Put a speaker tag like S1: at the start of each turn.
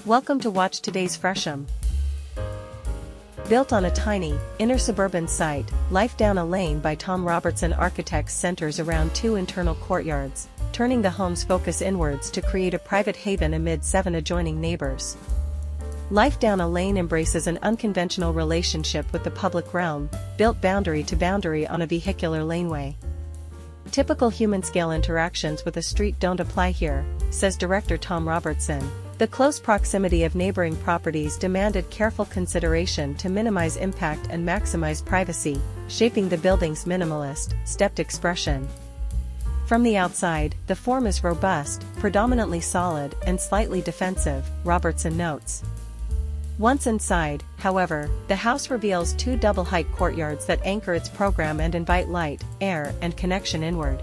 S1: Welcome to watch today's Fresham. Built on a tiny, inner-suburban site, life down a lane by Tom Robertson Architects centers around 2 internal courtyards, turning the home's focus inwards to create a private haven amid 7 adjoining neighbors. Life down a lane embraces an unconventional relationship with the public realm, built boundary to boundary on a vehicular laneway. Typical human-scale interactions with a street don't apply here, says director Tom Robertson. The close proximity of neighboring properties demanded careful consideration to minimize impact and maximize privacy, shaping the building's minimalist, stepped expression. From the outside, the form is robust, predominantly solid, and slightly defensive, Robertson notes. Once inside, however, the house reveals 2 double-height courtyards that anchor its program and invite light, air, and connection inward.